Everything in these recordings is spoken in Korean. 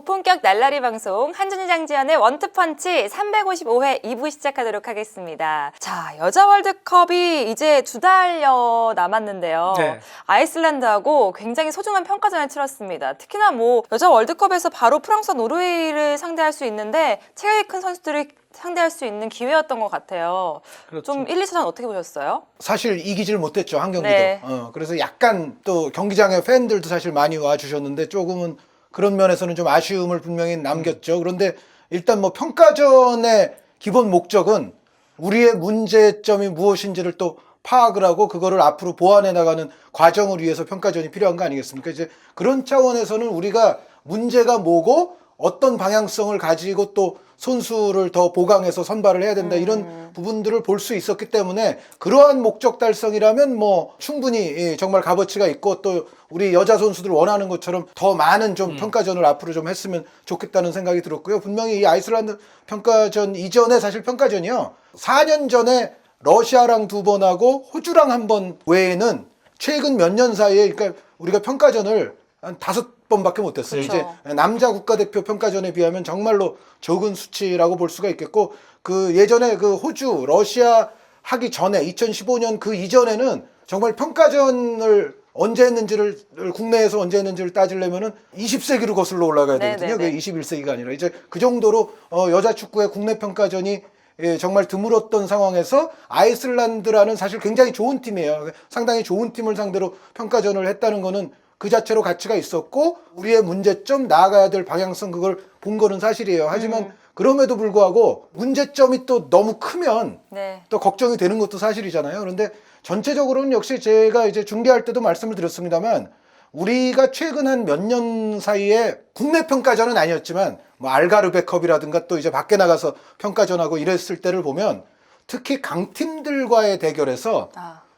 고품격 날라리 방송 한준희 장지연의 원투펀치 355회 2부 시작하도록 하겠습니다. 자, 여자 월드컵이 이제 2달여 남았는데요. 네. 아이슬란드하고 굉장히 소중한 평가전을 치렀습니다. 특히나 뭐 여자 월드컵에서 바로 프랑스와 노르웨이를 상대할 수 있는데 체격이 큰 선수들이 상대할 수 있는 기회였던 것 같아요. 그렇죠. 좀 1, 2차전 어떻게 보셨어요? 사실 이기질 못했죠, 한 경기도. 네. 그래서 약간 또 경기장에 팬들도 사실 많이 와주셨는데 조금은 그런 면에서는 좀 아쉬움을 분명히 남겼죠. 그런데 일단 뭐 평가전의 기본 목적은 우리의 문제점이 무엇인지를 또 파악을 하고 그거를 앞으로 보완해 나가는 과정을 위해서 평가전이 필요한 거 아니겠습니까? 이제 그런 차원에서는 우리가 문제가 뭐고 어떤 방향성을 가지고 또 선수를 더 보강해서 선발을 해야 된다 이런 부분들을 볼 수 있었기 때문에 그러한 목적 달성이라면 뭐 충분히 정말 값어치가 있고 또 우리 여자 선수들 원하는 것처럼 더 많은 좀 평가전을 앞으로 좀 했으면 좋겠다는 생각이 들었고요. 분명히 이 아이슬란드 평가전 이전에 사실 평가전이요. 4년 전에 러시아랑 2번 하고 호주랑 1번 외에는 최근 몇 년 사이에 그러니까 우리가 평가전을 한 5번밖에 못했어요. 그렇죠. 이제 남자 국가대표 평가전에 비하면 정말로 적은 수치라고 볼 수가 있겠고 그 예전에 그 호주, 러시아 하기 전에 2015년 그 이전에는 정말 평가전을 언제 했는지를 국내에서 언제 했는지를 따지려면은 20세기로 거슬러 올라가야 되거든요. 그게 21세기가 아니라 이제 그 정도로 여자 축구의 국내 평가전이 정말 드물었던 상황에서 아이슬란드라는 사실 굉장히 좋은 팀이에요. 상당히 좋은 팀을 상대로 평가전을 했다는 거는 그 자체로 가치가 있었고 우리의 문제점 나아가야 될 방향성 그걸 본 거는 사실이에요. 하지만 그럼에도 불구하고 문제점이 또 너무 크면 네. 또 걱정이 되는 것도 사실이잖아요. 그런데 전체적으로는 역시 제가 이제 중계할 때도 말씀을 드렸습니다만 우리가 최근 한 몇 년 사이에 국내 평가전은 아니었지만 뭐 알가르베컵이라든가 또 이제 밖에 나가서 평가전하고 이랬을 때를 보면 특히 강팀들과의 대결에서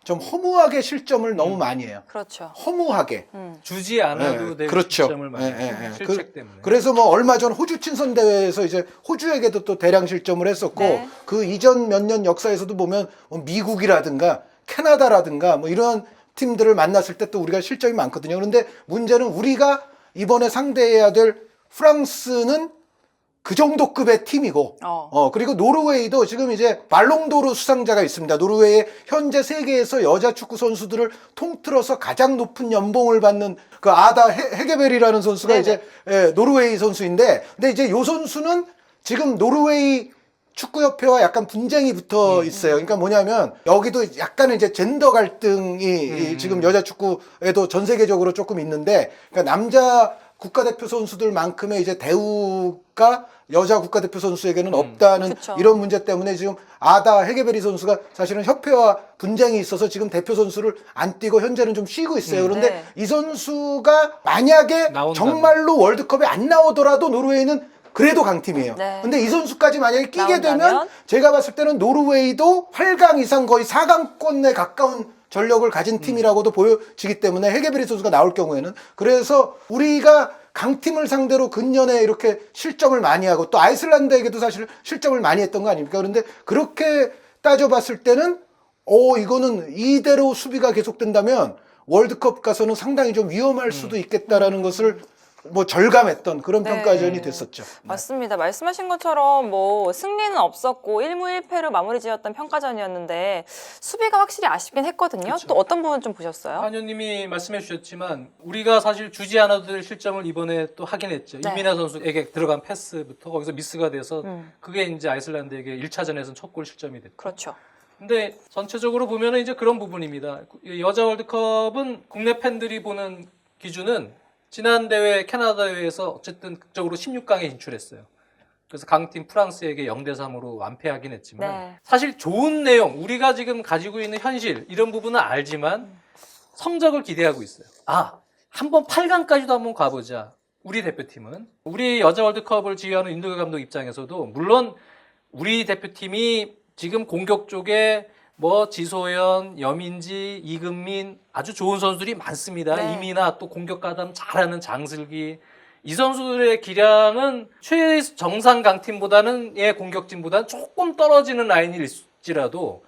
좀 허무하게 실점을 너무 많이 해요. 그렇죠. 허무하게. 주지 않아도 될 그렇죠. 시점을 많이 실책 때문에. 그래서 뭐 얼마 전 호주 친선 대회에서 이제 호주에게도 또 대량 실점을 했었고 네. 그 이전 몇 년 역사에서도 보면 뭐 미국이라든가 캐나다라든가 뭐 이런 팀들을 만났을 때 또 우리가 실점이 많거든요. 그런데 문제는 우리가 이번에 상대해야 될 프랑스는 그 정도 급의 팀이고, 그리고 노르웨이도 지금 이제 발롱도르 수상자가 있습니다. 노르웨이의 현재 세계에서 여자 축구 선수들을 통틀어서 가장 높은 연봉을 받는 그 아다 헤게베리라는 선수가 네네. 이제 노르웨이 선수인데, 근데 이제 요 선수는 지금 노르웨이 축구협회와 약간 분쟁이 붙어 있어요. 그러니까 뭐냐면 여기도 약간의 이제 젠더 갈등이 지금 여자 축구에도 전 세계적으로 조금 있는데, 그러니까 남자 국가대표 선수들만큼의 이제 대우가 여자 국가대표 선수에게는 없다는 그쵸. 이런 문제 때문에 지금 아다 헤게베리 선수가 사실은 협회와 분쟁이 있어서 지금 대표 선수를 안 뛰고 현재는 좀 쉬고 있어요. 그런데 네. 이 선수가 만약에 나온다면. 정말로 월드컵에 안 나오더라도 노르웨이는 그래도 강팀이에요. 네. 근데 이 선수까지 만약에 끼게 되면 나온다면? 제가 봤을 때는 노르웨이도 8강 이상 거의 4강권에 가까운 전력을 가진 팀이라고도 보여지기 때문에 헤게베리 선수가 나올 경우에는 그래서 우리가 강팀을 상대로 근년에 이렇게 실점을 많이 하고 또 아이슬란드에게도 사실 실점을 많이 했던 거 아닙니까? 그런데 그렇게 따져봤을 때는 이거는 이대로 수비가 계속된다면 월드컵 가서는 상당히 좀 위험할 수도 있겠다라는 것을 뭐 절감했던 그런 네. 평가전이 됐었죠. 맞습니다. 말씀하신 것처럼 뭐 승리는 없었고 1무 1패로 마무리 지었던 평가전이었는데 수비가 확실히 아쉽긴 했거든요. 그쵸. 또 어떤 부분 좀 보셨어요? 한현님이 말씀해 주셨지만 우리가 사실 주지 않아도 될 실점을 이번에 또 하긴 했죠. 네. 이민아 선수에게 들어간 패스부터 거기서 미스가 돼서 그게 이제 아이슬란드에게 1차전에서는 첫 골 실점이 됐고. 그렇죠. 근데 전체적으로 보면은 이제 그런 부분입니다. 여자 월드컵은 국내 팬들이 보는 기준은 지난 대회 캐나다 대회에서 어쨌든 극적으로 16강에 진출했어요. 그래서 강팀 프랑스에게 0대3으로 완패하긴 했지만 네. 사실 좋은 내용, 우리가 지금 가지고 있는 현실 이런 부분은 알지만 성적을 기대하고 있어요. 한번 8강까지도 한번 가보자. 우리 대표팀은 우리 여자 월드컵을 지휘하는 윤도현 감독 입장에서도 물론 우리 대표팀이 지금 공격 쪽에 뭐 지소연, 여민지, 이금민 아주 좋은 선수들이 많습니다. 네. 이민아 또 공격 가담 잘하는 장슬기 이 선수들의 기량은 최정상 강팀보다는 공격진보다는 조금 떨어지는 라인일지라도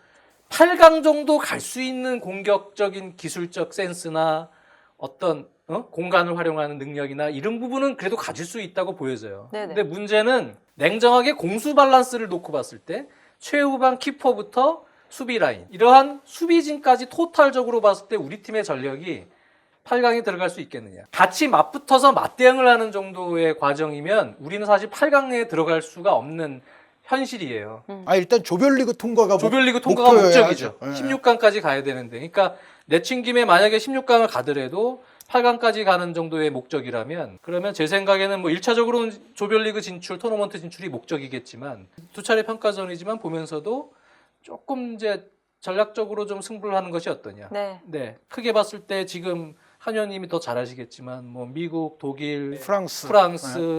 8강 정도 갈 수 있는 공격적인 기술적 센스나 어떤 공간을 활용하는 능력이나 이런 부분은 그래도 가질 수 있다고 보여져요. 네네. 근데 문제는 냉정하게 공수 밸런스를 놓고 봤을 때 최후방 키퍼부터 수비 라인 이러한 수비진까지 토탈적으로 봤을 때 우리 팀의 전력이 8강에 들어갈 수 있겠느냐. 같이 맞붙어서 맞대응을 하는 정도의 과정이면 우리는 사실 8강에 들어갈 수가 없는 현실이에요. 일단 조별리그 통과가 조별리그 통과가 목표여야죠. 목적이죠. 예. 16강까지 가야 되는데. 그러니까 내친 김에 만약에 16강을 가더라도 8강까지 가는 정도의 목적이라면 그러면 제 생각에는 뭐 1차적으로는 조별리그 진출, 토너먼트 진출이 목적이겠지만 두 차례 평가전이지만 보면서도 조금 이제 전략적으로 좀 승부를 하는 것이 어떠냐. 네. 크게 봤을 때 지금 한현님이 더 잘 아시겠지만 뭐 미국, 독일, 프랑스.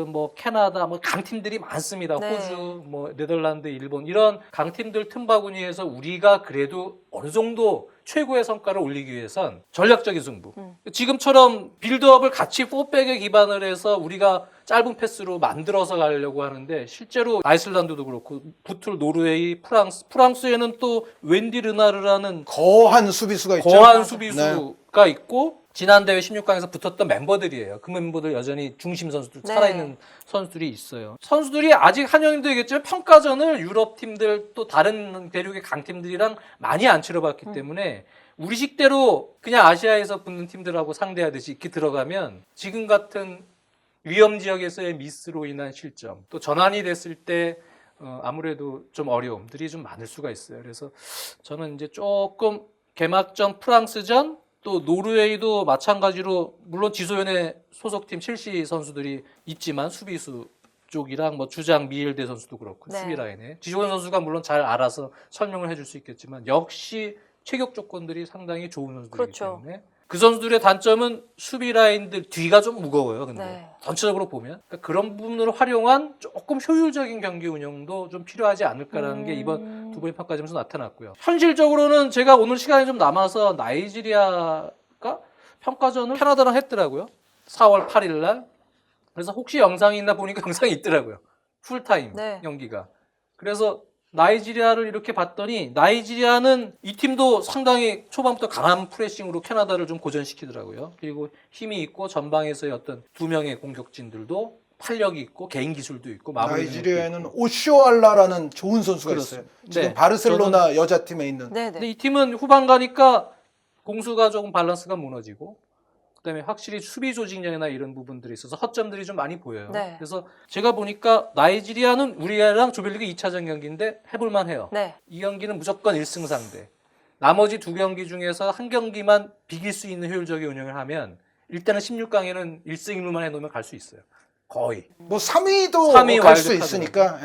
뭐 캐나다, 뭐 강팀들이 많습니다. 네. 호주, 뭐 네덜란드, 일본 이런 강팀들 틈바구니에서 우리가 그래도 어느 정도 최고의 성과를 올리기 위해선 전략적인 승부. 지금처럼 빌드업을 같이 4백에 기반을 해서 우리가 짧은 패스로 만들어서 가려고 하는데 실제로 아이슬란드도 그렇고 붙을 노르웨이, 프랑스에는 또 웬디 르나르라는 거한 수비수가 있죠. 거한 네. 수비수가 있고 지난 대회 16강에서 붙었던 멤버들이에요. 그 멤버들 여전히 중심 선수들 네. 살아있는 선수들이 있어요. 선수들이 아직 한영님도 얘기했지만 평가전을 유럽 팀들 또 다른 대륙의 강팀들이랑 많이 안 치러봤기 때문에 우리 식대로 그냥 아시아에서 붙는 팀들하고 상대하듯이 이렇게 들어가면 지금 같은 위험 지역에서의 미스로 인한 실점 또 전환이 됐을 때 아무래도 좀 어려움들이 좀 많을 수가 있어요. 그래서 저는 이제 조금 개막전 프랑스전 또 노르웨이도 마찬가지로 물론 지소연의 소속팀 첼시 선수들이 있지만 수비수 쪽이랑 뭐 주장 미일대 선수도 그렇고 네. 수비 라인에 지소연 선수가 물론 잘 알아서 설명을 해줄 수 있겠지만 역시 체격 조건들이 상당히 좋은 선수들이기 그렇죠. 때문에 그 선수들의 단점은 수비 라인들 뒤가 좀 무거워요. 근데 네. 전체적으로 보면 그러니까 그런 부분을 활용한 조금 효율적인 경기 운영도 좀 필요하지 않을까라는 게 이번 두 번의 평가점에서 나타났고요. 현실적으로는 제가 오늘 시간이 좀 남아서 나이지리아가 평가전을 캐나다랑 했더라고요. 4월 8일 날. 그래서 혹시 영상이 있나 보니까 영상이 있더라고요. 풀타임 네. 연기가. 그래서 나이지리아를 이렇게 봤더니 나이지리아는 이 팀도 상당히 초반부터 강한 프레싱으로 캐나다를 좀 고전시키더라고요. 그리고 힘이 있고 전방에서의 어떤 두 명의 공격진들도 탄력이 있고 개인 기술도 있고 마무리 나이지리아에는 오쇼알라라는 좋은 선수가 그렇습니다. 있어요. 지금 네. 바르셀로나 여자팀에 있는. 네네. 근데 이 팀은 후반 가니까 공수가 조금 밸런스가 무너지고 그다음에 확실히 수비 조직력이나 이런 부분들이 있어서 허점들이 좀 많이 보여요. 네. 그래서 제가 보니까 나이지리아는 우리랑 조별리그 2차전 경기인데 해볼만 해요. 네. 이 경기는 무조건 1승 상대. 나머지 두 경기 중에서 한 경기만 비길 수 있는 효율적인 운영을 하면 일단은 16강에는 1승 1무만 해놓으면 갈 수 있어요. 거의. 뭐 3위도 3위 갈 수 와일드카드. 있으니까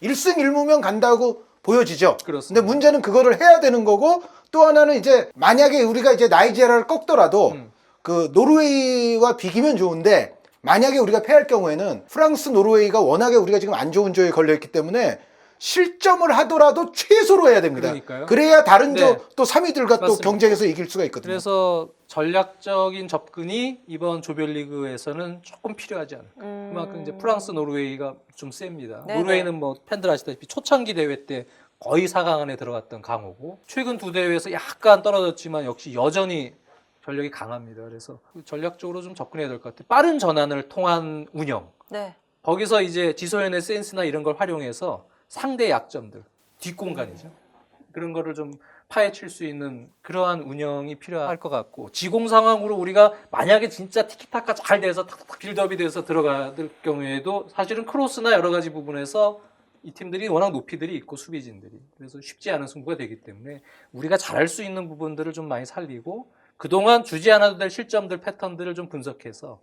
1승 1무면 간다고 보여지죠. 그렇습니다. 근데 문제는 그거를 해야 되는 거고 또 하나는 이제 만약에 우리가 이제 나이지리아를 꺾더라도 그 노르웨이와 비기면 좋은데 만약에 우리가 패할 경우에는 프랑스, 노르웨이가 워낙에 우리가 지금 안 좋은 조에 걸려 있기 때문에 실점을 하더라도 최소로 해야 됩니다. 그러니까요. 그래야 다른 네. 또 3위들과 또 맞습니다. 경쟁해서 이길 수가 있거든요. 그래서 전략적인 접근이 이번 조별리그에서는 조금 필요하지 않을까. 그만큼 이제 프랑스, 노르웨이가 좀 셉니다. 네네. 노르웨이는 뭐 팬들 아시다시피 초창기 대회 때 거의 4강 안에 들어갔던 강호고 최근 두 대회에서 약간 떨어졌지만 역시 여전히 전력이 강합니다. 그래서 전략적으로 좀 접근해야 될 것 같아요. 빠른 전환을 통한 운영. 네. 거기서 이제 지소연의 센스나 이런 걸 활용해서 상대 약점들, 뒷공간이죠. 그런 거를 좀 파헤칠 수 있는 그러한 운영이 필요할 것 같고 지공 상황으로 우리가 만약에 진짜 티키타카 잘 돼서 탁탁 빌드업이 돼서 들어갈 경우에도 사실은 크로스나 여러 가지 부분에서 이 팀들이 워낙 높이들이 있고 수비진들이 그래서 쉽지 않은 승부가 되기 때문에 우리가 잘할 수 있는 부분들을 좀 많이 살리고 그동안 주지 않아도 될 실점들 패턴들을 좀 분석해서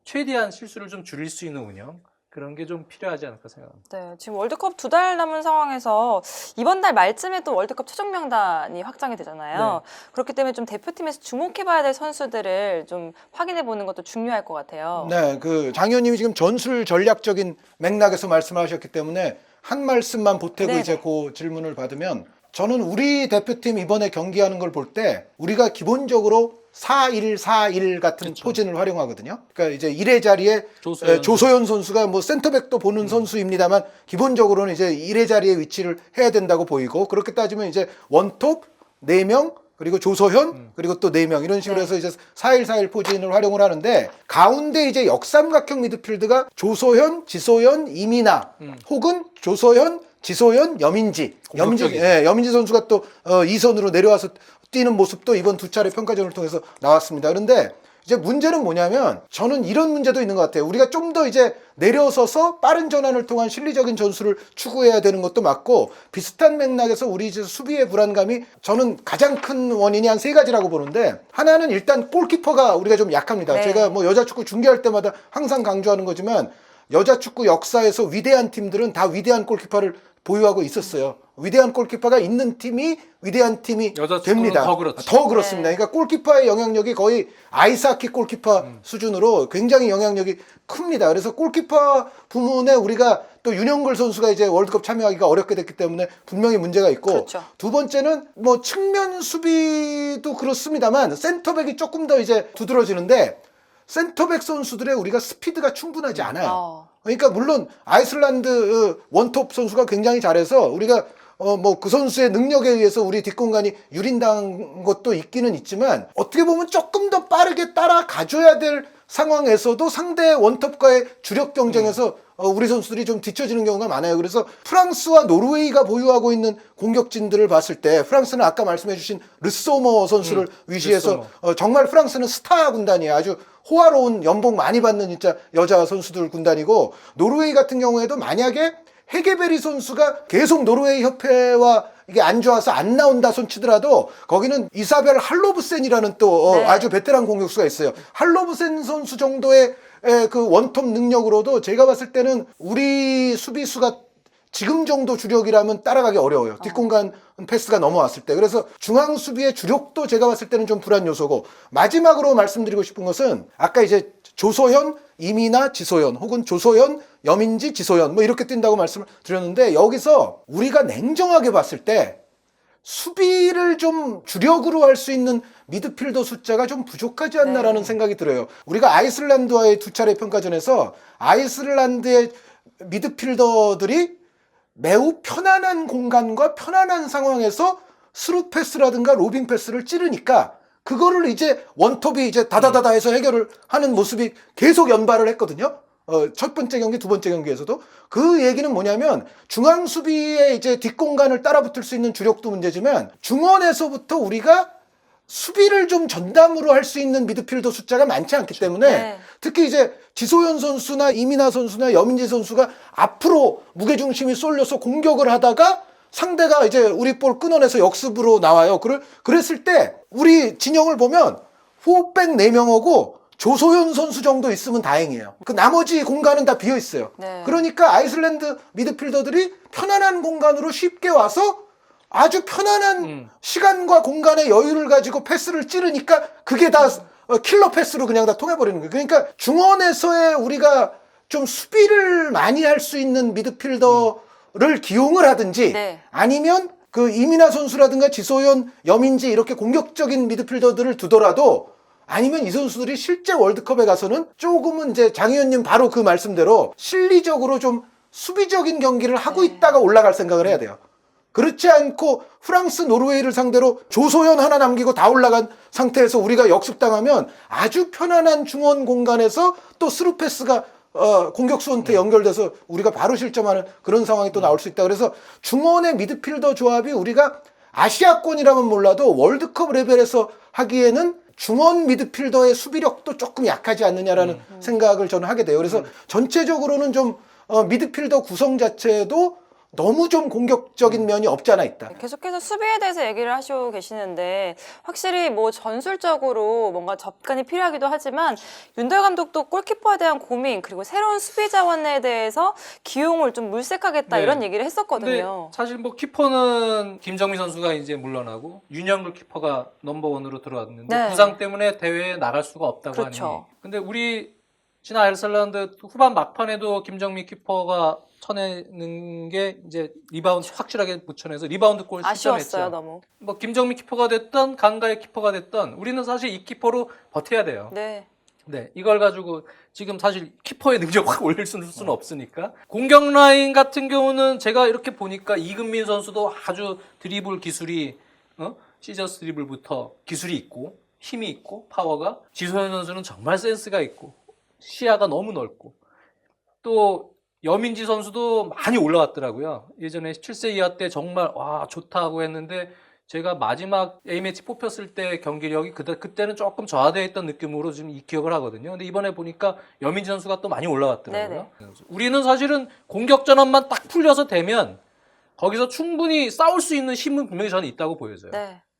최대한 실수를 좀 줄일 수 있는 운영 그런 게 좀 필요하지 않을까 생각합니다. 네, 지금 월드컵 2달 남은 상황에서 이번 달 말쯤에 또 월드컵 최종 명단이 확정이 되잖아요. 그렇기 때문에 좀 대표팀에서 주목해봐야 될 선수들을 좀 확인해 보는 것도 중요할 것 같아요. 네, 그 장 의원님이 지금 전술 전략적인 맥락에서 말씀을 하셨기 때문에 한 말씀만 보태고 네네. 이제 그 질문을 받으면 저는 우리 대표팀 이번에 경기하는 걸 볼 때 우리가 기본적으로 4-1-4-1 같은 그쵸. 포진을 활용하거든요. 그러니까 이제 1회 자리에 조소연 조소연 선수가 뭐 센터백도 보는 선수입니다만 기본적으로는 이제 1회 자리에 위치를 해야 된다고 보이고 그렇게 따지면 이제 원톱 4명 그리고 조소현, 그리고 또 4명 이런 식으로 네. 해서 이제 4-1-4-1 포진을 활용을 하는데 가운데 이제 역삼각형 미드필드가 조소현, 지소연, 이민아 혹은 조소현, 지소연, 여민지. 공격적이죠. 여민지 선수가 또 2선으로 내려와서 뛰는 모습도 이번 두 차례 평가전을 통해서 나왔습니다. 그런데 이제 문제는 뭐냐면 저는 이런 문제도 있는 것 같아요. 우리가 좀 더 이제 내려서서 빠른 전환을 통한 실리적인 전술을 추구해야 되는 것도 맞고 비슷한 맥락에서 우리 이제 수비의 불안감이 저는 가장 큰 원인이 한 3가지라고 보는데 하나는 일단 골키퍼가 우리가 좀 약합니다. 네. 제가 뭐 여자 축구 중계할 때마다 항상 강조하는 거지만 여자 축구 역사에서 위대한 팀들은 다 위대한 골키퍼를 보유하고 있었어요. 위대한 골키퍼가 있는 팀이 위대한 팀이 여자 축구는 됩니다. 더 그렇죠. 더 그렇습니다. 네. 그러니까 골키퍼의 영향력이 거의 아이스하키 골키퍼 수준으로 굉장히 영향력이 큽니다. 그래서 골키퍼 부문에 우리가 또 윤영글 선수가 이제 월드컵 참여하기가 어렵게 됐기 때문에 분명히 문제가 있고 그렇죠. 두 번째는 뭐 측면 수비도 그렇습니다만 센터백이 조금 더 이제 두드러지는데 센터백 선수들의 우리가 스피드가 충분하지 않아요. 그러니까 물론 아이슬란드 원톱 선수가 굉장히 잘해서 우리가 뭐 그 선수의 능력에 의해서 우리 뒷공간이 유린당한 것도 있기는 있지만 어떻게 보면 조금 더 빠르게 따라가줘야 될 상황에서도 상대 원톱과의 주력 경쟁에서 우리 선수들이 좀 뒤처지는 경우가 많아요. 그래서 프랑스와 노르웨이가 보유하고 있는 공격진들을 봤을 때 프랑스는 아까 말씀해 주신 르소머 선수를 위시해서 정말 프랑스는 스타 군단이에요. 아주 호화로운 연봉 많이 받는 진짜 여자 선수들 군단이고 노르웨이 같은 경우에도 만약에 헤게베리 선수가 계속 노르웨이 협회와 이게 안 좋아서 안 나온다 손치더라도 거기는 이사벨 할로브센이라는 또 네. 아주 베테랑 공격수가 있어요. 할로브센 선수 정도의 그 원톱 능력으로도 제가 봤을 때는 우리 수비수가 지금 정도 주력이라면 따라가기 어려워요. 뒷공간 패스가 넘어왔을 때. 그래서 중앙 수비의 주력도 제가 봤을 때는 좀 불안 요소고 마지막으로 말씀드리고 싶은 것은 아까 이제 조소현, 이민아, 지소연 혹은 조소연, 여민지, 지소연 뭐 이렇게 뛴다고 말씀을 드렸는데 여기서 우리가 냉정하게 봤을 때 수비를 좀 주력으로 할 수 있는 미드필더 숫자가 좀 부족하지 않나라는 생각이 들어요. 우리가 아이슬란드와의 두 차례 평가전에서 아이슬란드의 미드필더들이 매우 편안한 공간과 편안한 상황에서 스루 패스라든가 로빙 패스를 찌르니까 그거를 이제 원톱이 이제 다다다다 해서 해결을 하는 모습이 계속 연발을 했거든요. 첫 번째 경기, 두 번째 경기에서도. 그 얘기는 뭐냐면 중앙 수비의 이제 뒷공간을 따라붙을 수 있는 주력도 문제지만 중원에서부터 우리가 수비를 좀 전담으로 할 수 있는 미드필더 숫자가 많지 않기 때문에 네. 특히 이제 지소연 선수나 이민아 선수나 여민지 선수가 앞으로 무게중심이 쏠려서 공격을 하다가 상대가 이제 우리 볼 끊어내서 역습으로 나와요. 그랬을 때 우리 진영을 보면 후백 4명하고 조소연 선수 정도 있으면 다행이에요. 그 나머지 공간은 다 비어 있어요. 네. 그러니까 아이슬란드 미드필더들이 편안한 공간으로 쉽게 와서 아주 편안한 시간과 공간의 여유를 가지고 패스를 찌르니까 그게 다 킬러 패스로 그냥 다 통해버리는 거예요. 그러니까 중원에서의 우리가 좀 수비를 많이 할 수 있는 미드필더를 기용을 하든지 네. 아니면 그 이민아 선수라든가 지소연, 여민지 이렇게 공격적인 미드필더들을 두더라도 아니면 이 선수들이 실제 월드컵에 가서는 조금은 이제 장 의원님 바로 그 말씀대로 실리적으로 좀 수비적인 경기를 하고 있다가 올라갈 생각을 해야 돼요. 그렇지 않고 프랑스, 노르웨이를 상대로 조소연 하나 남기고 다 올라간 상태에서 우리가 역습당하면 아주 편안한 중원 공간에서 또 스루 패스가 공격수한테 연결돼서 우리가 바로 실점하는 그런 상황이 또 나올 수 있다. 그래서 중원의 미드필더 조합이 우리가 아시아권이라면 몰라도 월드컵 레벨에서 하기에는 중원 미드필더의 수비력도 조금 약하지 않느냐라는 생각을 저는 하게 돼요. 그래서 전체적으로는 좀 미드필더 구성 자체도 너무 좀 공격적인 면이 없지 않아 있다. 계속해서 수비에 대해서 얘기를 하시고 계시는데 확실히 뭐 전술적으로 뭔가 접근이 필요하기도 하지만 윤도현 감독도 골키퍼에 대한 고민 그리고 새로운 수비 자원에 대해서 기용을 좀 물색하겠다 네. 이런 얘기를 근데 했었거든요. 사실 뭐 키퍼는 김정민 선수가 이제 물러나고 윤영글 키퍼가 넘버원으로 들어왔는데 네. 부상 때문에 대회에 나갈 수가 없다고 그렇죠. 하니. 근데 우리 지난 아이슬란드 후반 막판에도 김정민 키퍼가 쳐내는 게 이제 리바운드 확실하게 붙여내서 리바운드 골 아쉬웠어요 실점했죠. 너무. 뭐 김정민 키퍼가 됐던 강가의 키퍼가 됐던 우리는 사실 이 키퍼로 버텨야 돼요. 네. 네, 이걸 가지고 지금 사실 키퍼의 능력 확 올릴 수는 없으니까. 공격 라인 같은 경우는 제가 이렇게 보니까 이금민 선수도 아주 드리블 기술이 시저스 드리블부터 기술이 있고 힘이 있고 파워가, 지소연 선수는 정말 센스가 있고 시야가 너무 넓고, 또 여민지 선수도 많이 올라왔더라고요. 예전에 17세 이하 때 정말 와 좋다고 했는데 제가 마지막 A매치 뽑혔을 때 경기력이 그때는 조금 저하되어 있던 느낌으로 지금 기억을 하거든요. 근데 이번에 보니까 여민지 선수가 또 많이 올라왔더라고요. 우리는 사실은 공격 전환만 딱 풀려서 되면 거기서 충분히 싸울 수 있는 힘은 분명히 저는 있다고 보여져요.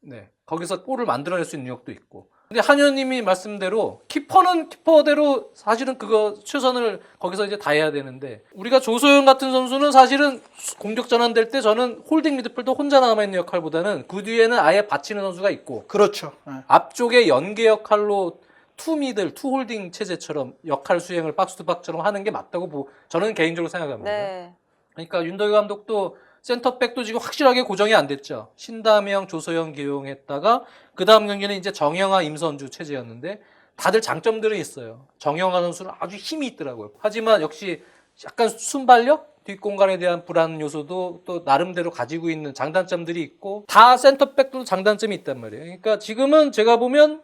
네. 거기서 골을 만들어낼 수 있는 능력도 있고. 근데 한 의원님이 말씀대로 키퍼는 키퍼대로 사실은 그거 최선을 거기서 이제 다해야 되는데, 우리가 조소연 같은 선수는 사실은 공격 전환될 때 저는 홀딩 미드필더 혼자 남아있는 역할보다는 그 뒤에는 아예 받치는 선수가 있고, 그렇죠. 앞쪽에 연계 역할로 투 홀딩 체제처럼 역할 수행을 박스 투 박스처럼 하는 게 맞다고 저는 개인적으로 생각합니다. 그러니까 윤덕유 감독도 센터백도 지금 확실하게 고정이 안 됐죠. 신다명, 조소영 기용했다가 그 다음 경기는 이제 정영아, 임선주 체제였는데 다들 장점들은 있어요. 정영아 선수는 아주 힘이 있더라고요. 하지만 역시 약간 순발력, 뒷공간에 대한 불안 요소도 또 나름대로 가지고 있는 장단점들이 있고, 다 센터백도 장단점이 있단 말이에요. 그러니까 지금은 제가 보면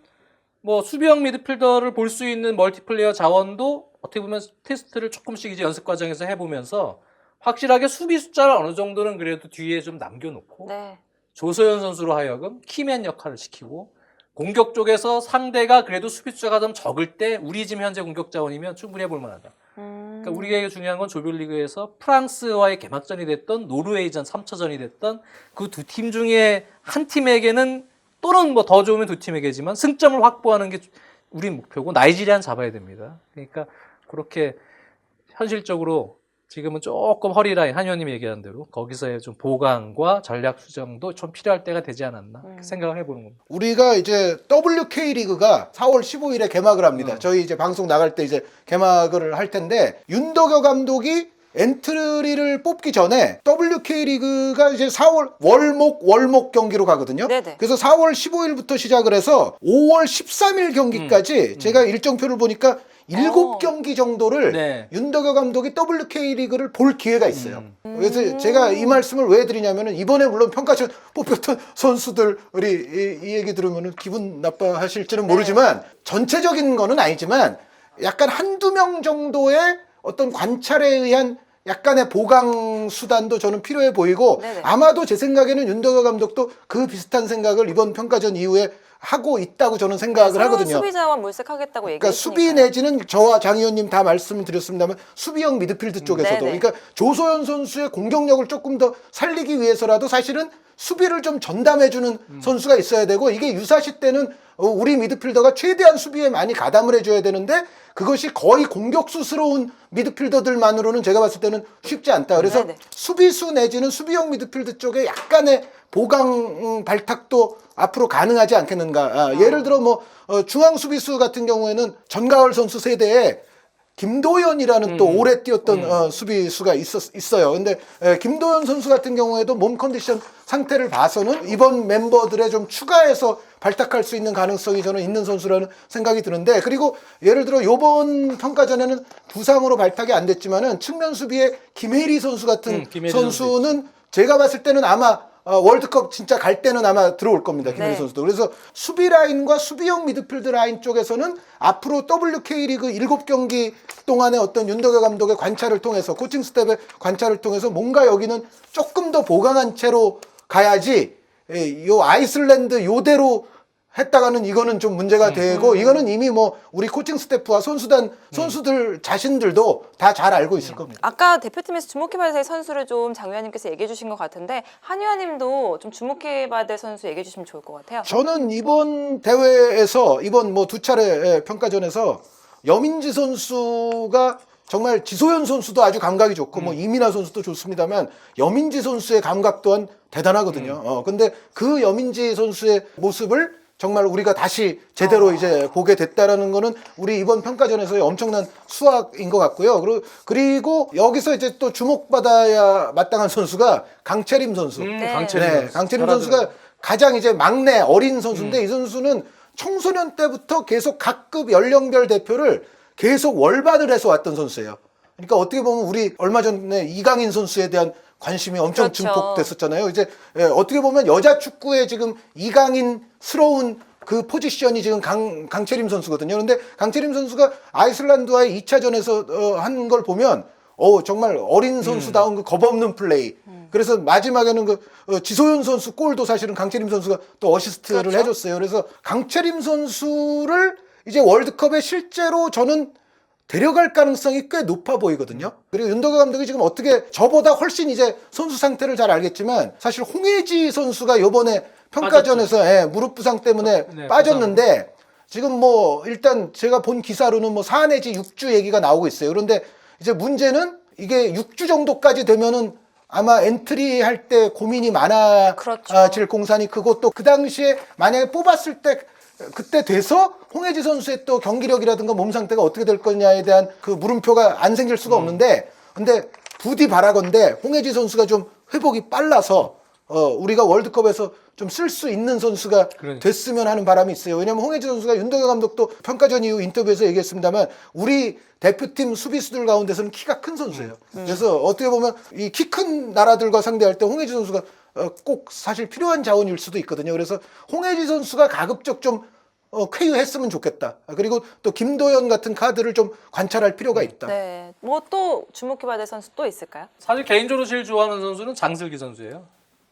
뭐 수비형 미드필더를 볼 수 있는 멀티플레이어 자원도 어떻게 보면 테스트를 조금씩 이제 연습 과정에서 해보면서 확실하게 수비 숫자를 어느 정도는 그래도 뒤에 좀 남겨놓고 조소연 선수로 하여금 키맨 역할을 시키고, 공격 쪽에서 상대가 그래도 수비 숫자가 좀 적을 때 우리 지금 현재 공격 자원이면 충분히 해볼 만하다. 그러니까 우리에게 중요한 건 조별리그에서 프랑스와의 개막전이 됐던 노르웨이전 3차전이 됐던 그 두 팀 중에 한 팀에게는, 또는 뭐 더 좋으면 두 팀에게지만 승점을 확보하는 게 우리 목표고, 나이지리아는 잡아야 됩니다. 그러니까 그렇게 현실적으로 지금은 조금 허리라인, 한 의원님이 얘기한 대로 거기서의 좀 보강과 전략 수정도 좀 필요할 때가 되지 않았나 생각을 해보는 겁니다. 우리가 이제 WK 리그가 4월 15일에 개막을 합니다. 저희 이제 방송 나갈 때 이제 개막을 할 텐데, 윤덕여 감독이 엔트리를 뽑기 전에 WK 리그가 이제 4월 월목 경기로 가거든요. 그래서 4월 15일부터 시작을 해서 5월 13일 경기까지 제가 일정표를 보니까 7경기 정도를 윤덕여 감독이 WK 리그를 볼 기회가 있어요. 그래서 제가 이 말씀을 왜 드리냐면은, 이번에 물론 평가전 뽑혔던 선수들이 이 얘기 들으면은 기분 나빠하실지는 모르지만, 전체적인 거는 아니지만 약간 한두 명 정도의 어떤 관찰에 의한 약간의 보강 수단도 저는 필요해 보이고, 아마도 제 생각에는 윤덕여 감독도 그 비슷한 생각을 이번 평가전 이후에 하고 있다고 저는 생각을 하거든요. 수비 자원 몰색하겠다고 얘기했으니까. 그러니까 수비 내지는 저와 장 의원님 다 말씀을 드렸습니다만 수비형 미드필드 쪽에서도, 그러니까 조소연 선수의 공격력을 조금 더 살리기 위해서라도 사실은 수비를 좀 전담해주는 선수가 있어야 되고, 이게 유사시 때는 우리 미드필더가 최대한 수비에 많이 가담을 해줘야 되는데, 그것이 거의 공격수스러운 미드필더들만으로는 제가 봤을 때는 쉽지 않다. 그래서 수비수 내지는 수비형 미드필드 쪽에 약간의 보강 발탁도 앞으로 가능하지 않겠는가. 예를 들어 뭐 중앙 수비수 같은 경우에는 전가을 선수 세대에 김도현이라는 또 오래 뛰었던 수비수가 있어요. 근데 김도현 선수 같은 경우에도 몸 컨디션 상태를 봐서는 이번 멤버들에 좀 추가해서 발탁할 수 있는 가능성이 저는 있는 선수라는 생각이 드는데, 그리고 예를 들어 요번 평가전에는 부상으로 발탁이 안 됐지만은 측면 수비에 김혜리 선수 같은 선수는 제가 봤을 때는 아마 월드컵 진짜 갈 때는 아마 들어올 겁니다. 김혜리 선수도. 그래서 수비 라인과 수비형 미드필드 라인 쪽에서는 앞으로 WK 리그 7경기 동안의 어떤 윤덕여 감독의 관찰을 통해서, 코칭 스텝의 관찰을 통해서 뭔가 여기는 조금 더 보강한 채로 가야지, 요 아이슬란드 요대로 했다가는 이거는 좀 문제가 되고, 이거는 이미 뭐 우리 코칭 스태프와 선수들 자신들도 다 잘 알고 있을 겁니다. 아까 대표팀에서 주목해봐야 될 선수를 좀 장 위원님께서 얘기해 주신 것 같은데, 한 위원님도 좀 주목해봐야 될 선수 얘기해 주시면 좋을 것 같아요. 저는 이번 대회에서, 이번 뭐 두 차례 평가전에서 여민지 선수가 정말, 지소연 선수도 아주 감각이 좋고 뭐 이민아 선수도 좋습니다만 여민지 선수의 감각 또한 대단하거든요. 근데 그 여민지 선수의 모습을 정말 우리가 다시 제대로 이제 보게 됐다라는 거는 우리 이번 평가전에서의 엄청난 수확인 것 같고요. 그리고 여기서 이제 또 주목받아야 마땅한 선수가 강채림 선수. 강채림 선수가 가장 이제 막내 어린 선수인데, 이 선수는 청소년 때부터 계속 각급 연령별 대표를 계속 월반을 해서 왔던 선수예요. 그러니까 어떻게 보면 우리 얼마 전에 이강인 선수에 대한 관심이 엄청 그렇죠. 증폭됐었잖아요. 이제 어떻게 보면 여자 축구의 지금 이강인스러운 그 포지션이 지금 강채림 선수거든요. 그런데 강채림 선수가 아이슬란드와의 2차전에서 한 걸 보면 정말 어린 선수다운 그 겁없는 플레이. 그래서 마지막에는 지소연 선수 골도 사실은 강채림 선수가 또 어시스트를 그렇죠. 해줬어요. 그래서 강채림 선수를 이제 월드컵에 실제로 저는 데려갈 가능성이 꽤 높아 보이거든요. 그리고 윤덕여 감독이 지금 어떻게 저보다 훨씬 이제 선수 상태를 잘 알겠지만 사실 홍혜지 선수가 요번에 평가전에서 무릎 부상 때문에 네, 빠졌는데 지금 뭐 일단 제가 본 기사로는 뭐 4 내지 6주 얘기가 나오고 있어요. 그런데 이제 문제는 이게 6주 정도까지 되면은 아마 엔트리 할 때 고민이 많아질 그렇죠. 공산이 크고 또 그 당시에 만약에 뽑았을 때 그때 돼서 홍혜지 선수의 또 경기력이라든가 몸 상태가 어떻게 될 거냐에 대한 그 물음표가 안 생길 수가 없는데 근데 부디 바라건대 홍혜지 선수가 좀 회복이 빨라서 우리가 월드컵에서 좀 쓸 수 있는 선수가 그러니까. 됐으면 하는 바람이 있어요. 왜냐하면 홍혜지 선수가 윤덕여 감독도 평가전 이후 인터뷰에서 얘기했습니다만 우리 대표팀 수비수들 가운데서는 키가 큰 선수예요. 그래서 어떻게 보면 이 키 큰 나라들과 상대할 때 홍혜지 선수가 꼭 사실 필요한 자원일 수도 있거든요. 그래서 홍혜지 선수가 가급적 좀 쾌유했으면 좋겠다. 그리고 또 김도현 같은 카드를 좀 관찰할 필요가 있다. 네. 뭐 또 주목해봐야 될 선수 또 있을까요? 사실 개인적으로 제일 좋아하는 선수는 장슬기 선수예요.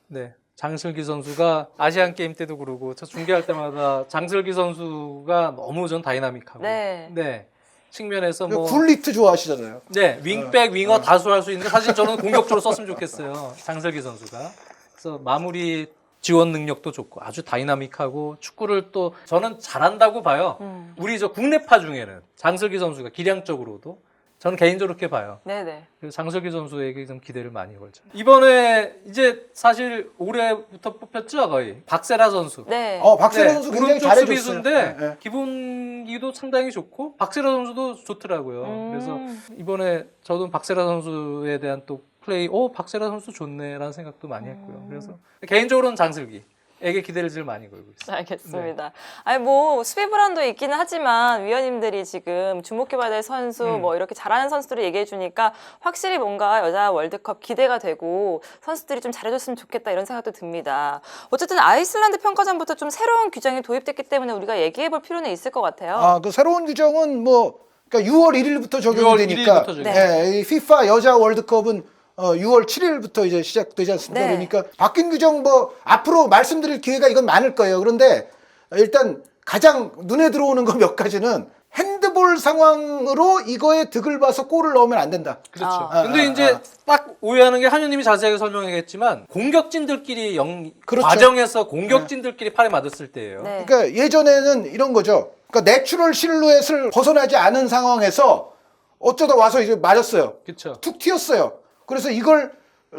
네. 장슬기 선수가 아시안 게임 때도 그러고 저 중계할 때마다 장슬기 선수가 너무 전 다이나믹하고 네. 측면에서 뭐 굴리트 좋아하시잖아요. 네, 윙백, 윙어 다수 할 수 있는데 사실 저는 공격적으로 썼으면 좋겠어요. 장슬기 선수가. 그래서 마무리 지원 능력도 좋고 아주 다이나믹하고 축구를 또 저는 잘한다고 봐요. 우리 저 국내파 중에는 장슬기 선수가 기량적으로도 저는 개인적으로 그렇게 봐요. 네네. 그래서 장슬기 선수에게 좀 기대를 많이 걸죠. 이번에 이제 사실 올해부터 뽑혔죠, 거의. 박세라 선수. 네. 박세라 선수 굉장히 오른쪽 잘해줬어요. 수비수인데 네. 기본기도 상당히 좋고 박세라 선수도 좋더라고요. 그래서 이번에 저도 박세라 선수에 대한 또 플레이, 박세라 선수 좋네라는 생각도 많이 했고요. 그래서 개인적으로는 장슬기에게 기대를 제일 많이 걸고 있어요. 알겠습니다. 아니 뭐 수비 브랜드 있기는 하지만 위원님들이 지금 주목해봐야 될 선수 뭐 이렇게 잘하는 선수들을 얘기해 주니까 확실히 뭔가 여자 월드컵 기대가 되고 선수들이 좀 잘해줬으면 좋겠다 이런 생각도 듭니다. 어쨌든 아이슬란드 평가전부터 좀 새로운 규정이 도입됐기 때문에 우리가 얘기해 볼 필요는 있을 것 같아요. 그 새로운 규정은 뭐 그러니까 6월 1일부터 적용이 6월 되니까 1일부터 적용. 이 FIFA 여자 월드컵은 6월 7일부터 이제 시작되지 않습니까? 네. 그러니까 바뀐 규정 뭐 앞으로 말씀드릴 기회가 이건 많을 거예요. 그런데 일단 가장 눈에 들어오는 거 몇 가지는 핸드볼 상황으로 이거에 득을 봐서 골을 넣으면 안 된다. 그렇죠. 근데 이제 딱 오해하는 게 한유님이 자세하게 설명하겠지만 공격진들끼리 그렇죠. 과정에서 공격진들끼리 팔에 맞았을 때예요. 네. 그러니까 예전에는 이런 거죠. 그러니까 내추럴 실루엣을 벗어나지 않은 상황에서 어쩌다 와서 이제 맞았어요. 그렇죠. 툭 튀었어요. 그래서 이걸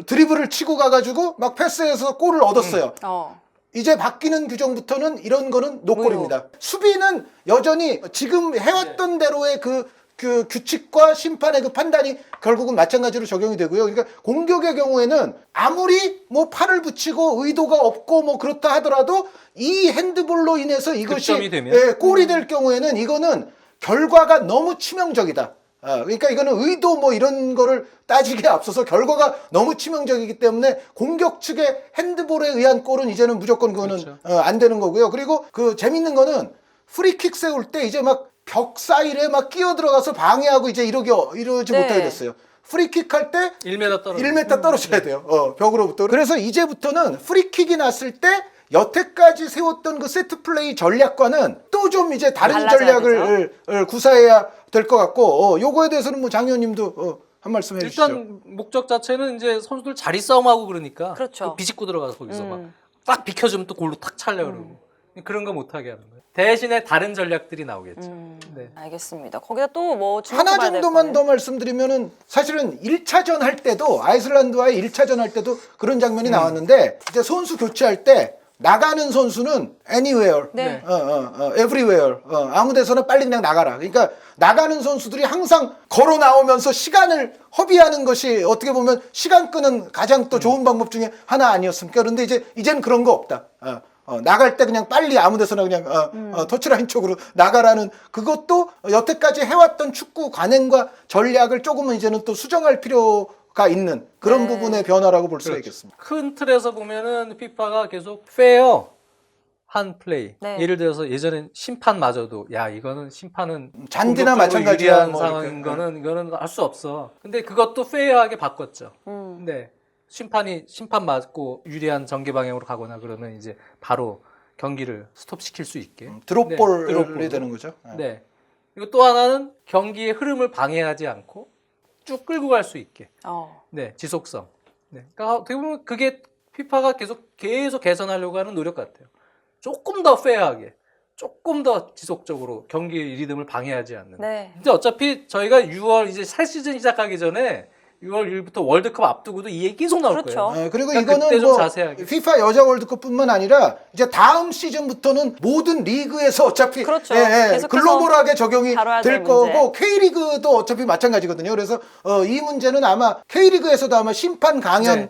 드리블을 치고 가가지고 막 패스해서 골을 얻었어요. 이제 바뀌는 규정부터는 이런 거는 노골입니다. 수비는 여전히 지금 해왔던 대로의 그 규칙과 심판의 그 판단이 결국은 마찬가지로 적용이 되고요. 그러니까 공격의 경우에는 아무리 뭐 팔을 붙이고 의도가 없고 뭐 그렇다 하더라도 이 핸드볼로 인해서 이것이 득점이 되면? 골이 될 경우에는 이거는 결과가 너무 치명적이다. 그러니까 이거는 의도 뭐 이런 거를 따지기에 앞서서 결과가 너무 치명적이기 때문에 공격 측의 핸드볼에 의한 골은 이제는 무조건 그거는 그렇죠. 안 되는 거고요. 그리고 그 재밌는 거는 프리킥 세울 때 이제 막 벽 사이에 막 끼어 들어가서 방해하고 이제 이러지 네. 못하게 됐어요. 프리킥 할 때 1m 떨어져. 1m 떨어져야 돼요. 벽으로부터. 그래서 이제부터는 프리킥이 났을 때 여태까지 세웠던 그 세트 플레이 전략과는 또 좀 이제 다른 달라져야 전략을 구사해야 될 것 같고 요거에 대해서는 뭐 장 의원님도 한 말씀 해주시죠. 일단 목적 자체는 이제 선수들 자리 싸움하고 그러니까 그렇죠. 또 비집고 들어가서 거기서 막 딱 비켜주면 또 골로 탁 차려고 그러고 그런 거 못하게 하는 거예요. 대신에 다른 전략들이 나오겠죠. 네. 알겠습니다. 거기다 또 뭐 하나 정도만 더 말씀드리면은 사실은 1차전 할 때도 아이슬란드와의 1차전 할 때도 그런 장면이 나왔는데 이제 선수 교체할 때 나가는 선수는 anywhere, 네. everywhere, 아무 데서나 빨리 그냥 나가라. 그러니까 나가는 선수들이 항상 걸어 나오면서 시간을 허비하는 것이 어떻게 보면 시간 끄는 가장 또 좋은 방법 중에 하나 아니었습니까? 그런데 이제는 그런 거 없다. 나갈 때 그냥 빨리 아무 데서나 그냥 터치라인 쪽으로 나가라는 그것도 여태까지 해왔던 축구 관행과 전략을 조금은 이제는 또 수정할 필요가 가 있는 그런 네. 부분의 변화라고 볼 수가 그렇죠. 있겠습니다. 큰 틀에서 보면은 피파가 계속 페어한 플레이. 네. 예를 들어서 예전엔 심판마저도 야 이거는 심판은 잔디나 공격적으로 마찬가지야, 유리한 뭐 상황인 이렇게. 거는 이거는 할 수 없어. 근데 그것도 페어하게 바꿨죠. 네. 심판 맞고 유리한 전개 방향으로 가거나 그러면 이제 바로 경기를 스톱시킬 수 있게. 드롭볼이 네, 드롭볼로. 되는 거죠. 네. 그리고 또 하나는 경기의 흐름을 방해하지 않고 쭉 끌고 갈 수 있게. 네, 지속성. 네. 그러니까 어떻게 보면 그게 피파가 계속 개선하려고 하는 노력 같아요. 조금 더 페어하게, 조금 더 지속적으로 경기 리듬을 방해하지 않는. 네. 근데 어차피 저희가 6월 이제 새 시즌 시작하기 전에 6월 1일부터 월드컵 앞두고도 이 얘기 계속 나올 그렇죠. 거예요. 그리고 그러니까 그때 이거는 좀 뭐 자세하게. FIFA 여자 월드컵뿐만 아니라 이제 다음 시즌부터는 모든 리그에서 어차피 그렇죠. 예, 계속해서 글로벌하게 적용이 다뤄야 될 될 문제. 거고 K리그도 어차피 마찬가지거든요. 그래서 이 문제는 아마 K리그에서도 아마 심판 강연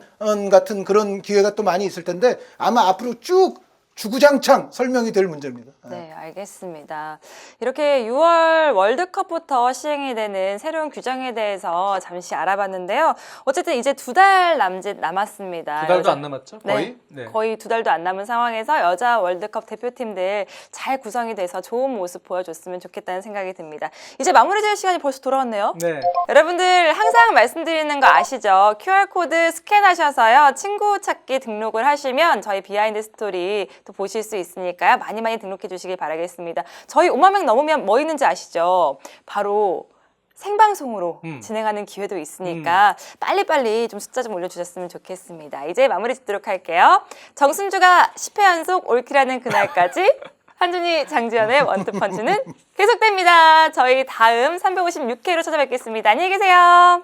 같은 그런 기회가 또 많이 있을 텐데 아마 앞으로 쭉 주구장창 설명이 될 문제입니다. 네, 알겠습니다. 이렇게 6월 월드컵부터 시행이 되는 새로운 규정에 대해서 잠시 알아봤는데요. 어쨌든 이제 2달 남짓 남았습니다. 2달도 안 남았죠? 거의? 네, 거의 2달도 안 남은 상황에서 여자 월드컵 대표팀들 잘 구성이 돼서 좋은 모습 보여줬으면 좋겠다는 생각이 듭니다. 이제 마무리 지을 시간이 벌써 돌아왔네요. 네. 여러분들 항상 말씀드리는 거 아시죠? QR코드 스캔하셔서요. 친구 찾기 등록을 하시면 저희 비하인드 스토리 또 보실 수 있으니까요. 많이 많이 등록해 주시길 바라겠습니다. 저희 5만 명 넘으면 뭐 있는지 아시죠? 바로 생방송으로 진행하는 기회도 있으니까 빨리빨리 좀 숫자 좀 올려주셨으면 좋겠습니다. 이제 마무리 짓도록 할게요. 정순주가 10회 연속 올킬하는 그날까지 한준희, 장지연의 원투펀치는 계속됩니다. 저희 다음 356회로 찾아뵙겠습니다. 안녕히 계세요.